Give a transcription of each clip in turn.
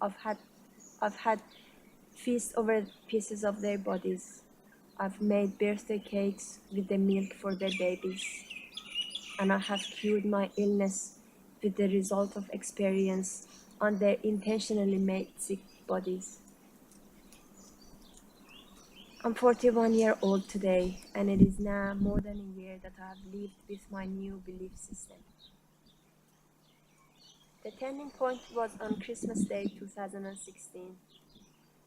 I've had I've had feast over pieces of their bodies. I've made birthday cakes with the milk for their babies, and I have cured my illness with the result of experience on their intentionally made sick bodies. I'm 41 years old today, and it is now more than a year that I have lived with my new belief system. The turning point was on Christmas Day 2016,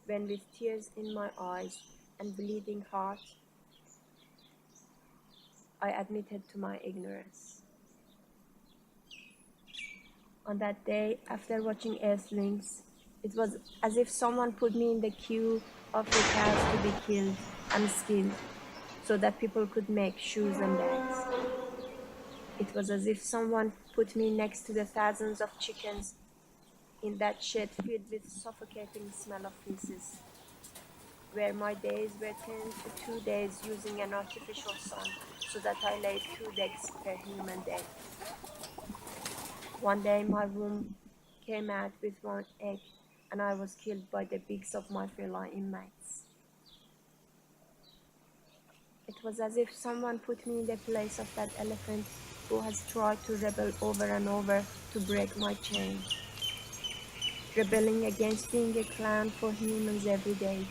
when with tears in my eyes and bleeding heart, I admitted to my ignorance. On that day, after watching Earthlings, it was as if someone put me in the queue of the cows to be killed and skinned so that people could make shoes and bags. It was as if someone put me next to the thousands of chickens in that shed filled with suffocating smell of feces, where my days were turned to 2 days using an artificial sun so that I laid 2 eggs per human day. One day my womb came out with one egg and I was killed by the beaks of my fellow inmates. It was as if someone put me in the place of that elephant who has tried to rebel over and over to break my chain, rebelling against being a clown for humans every day,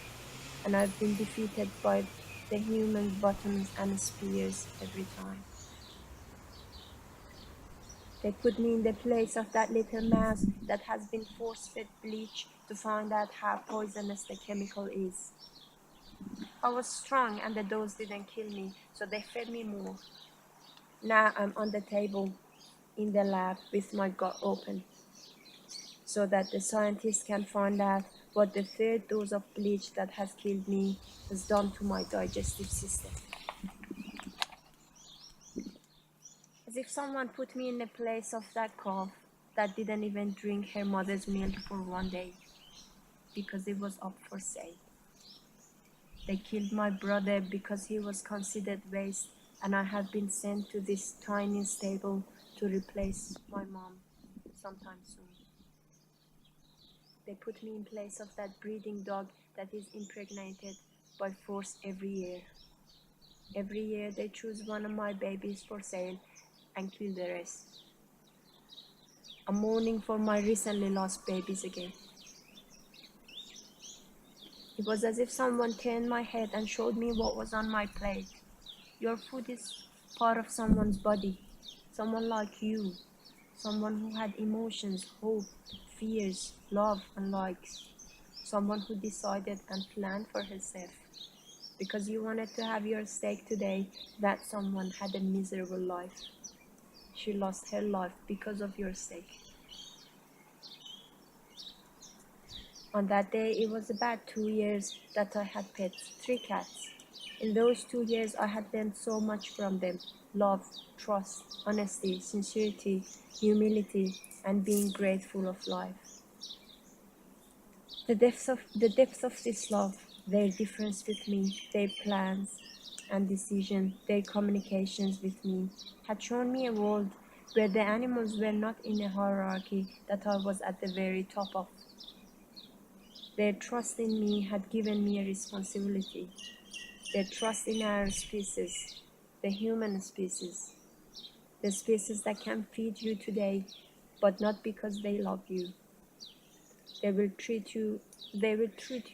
and I've been defeated by the humans' buttons and spears every time. They put me in the place of that little mouse that has been force-fed bleach to find out how poisonous the chemical is. I was strong and the dose didn't kill me, so they fed me more. Now I'm on the table in the lab with my gut open, so that the scientists can find out what the third dose of bleach that has killed me has done to my digestive system. As if someone put me in the place of that calf that didn't even drink her mother's milk for one day because it was up for sale. They killed my brother because he was considered waste, and I have been sent to this tiny stable to replace my mom sometime soon. They put me in place of that breeding dog that is impregnated by force every year. Every year they choose one of my babies for sale and kill the rest. I'm mourning for my recently lost babies again. It was as if someone turned my head and showed me what was on my plate. Your food is part of someone's body, someone like you, someone who had emotions, hope, fears, love, and likes, someone who decided and planned for herself. Because you wanted to have your steak today, that someone had a miserable life. She lost her life because of your steak. On that day, it was about 2 years that I had pets, 3 cats. In those 2 years, I had learned so much from them: love, trust, honesty, sincerity, humility, and being grateful of life. The depth of this love, their difference with me, their plans and decisions, their communications with me, had shown me a world where the animals were not in a hierarchy that I was at the very top of. Their trust in me had given me a responsibility. Their trust in our species, the human species, the species that can feed you today, but not because they love you. They will treat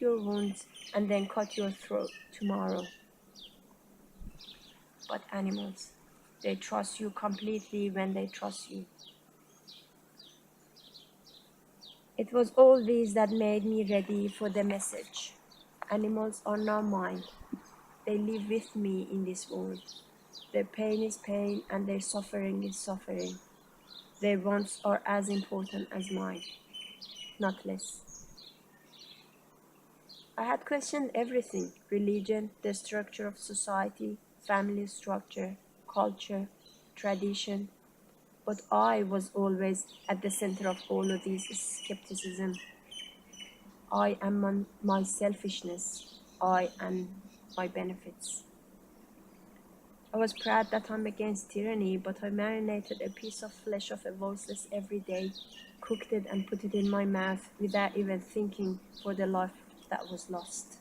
your wounds and then cut your throat tomorrow. But animals, they trust you completely when they trust you. It was all these that made me ready for the message. Animals are not mine. They live with me in this world. Their pain is pain and their suffering is suffering. Their wants are as important as mine, not less. I had questioned everything: religion, the structure of society, family structure, culture, tradition, but I was always at the center of all of these skepticism. I am my selfishness, I and my benefits. I was proud that I'm against tyranny, but I marinated a piece of flesh of a voiceless every day, cooked it and put it in my mouth without even thinking for the life that was lost.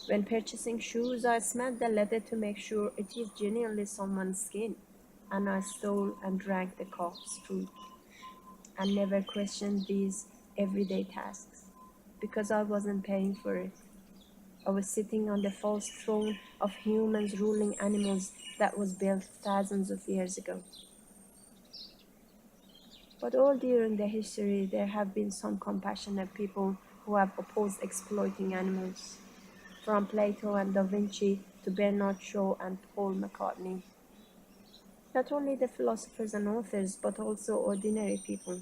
When purchasing shoes, I smelled the leather to make sure it is genuinely someone's skin, and I stole and drank the calf's food, and never questioned these everyday tasks, because I wasn't paying for it. I was sitting on the false throne of humans ruling animals that was built thousands of years ago. But all during the history, there have been some compassionate people who have opposed exploiting animals, from Plato and Da Vinci to Bernard Shaw and Paul McCartney. Not only the philosophers and authors, but also ordinary people.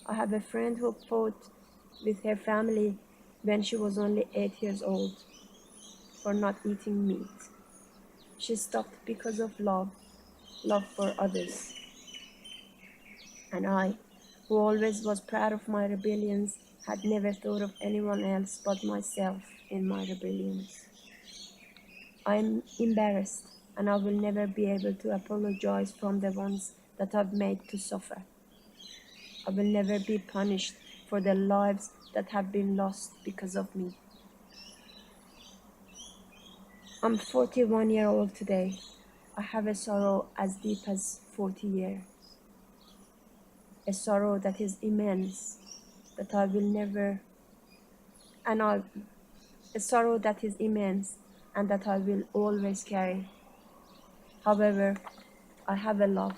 I have a friend who fought with her family when she was only 8 years old for not eating meat. She stopped because of love for others. And I, who always was proud of my rebellions, had never thought of anyone else but myself in my rebellions. I am embarrassed, and I will never be able to apologize from the ones that I've made to suffer. I will never be punished for the lives that have been lost because of me. I'm 41-year-old today. I have a sorrow as deep as 40 years. A sorrow that is immense, that I will never, and I, a sorrow that is immense and that I will always carry. However, I have a love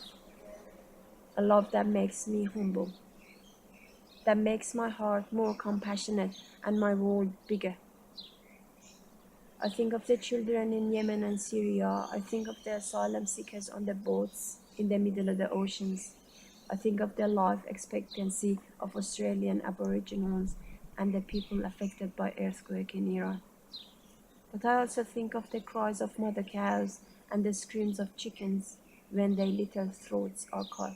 that makes me humble, that makes my heart more compassionate and my world bigger. I think of the children in Yemen and Syria. I think of the asylum seekers on the boats in the middle of the oceans. I think of the life expectancy of Australian Aboriginals and the people affected by earthquake in Iran. But I also think of the cries of mother cows and the screams of chickens when their little throats are cut.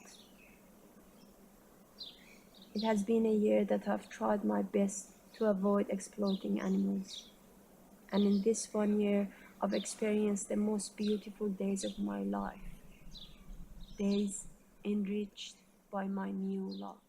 It has been a year that I've tried my best to avoid exploiting animals. And in this 1 year, I've experienced the most beautiful days of my life. Days enriched by my new love.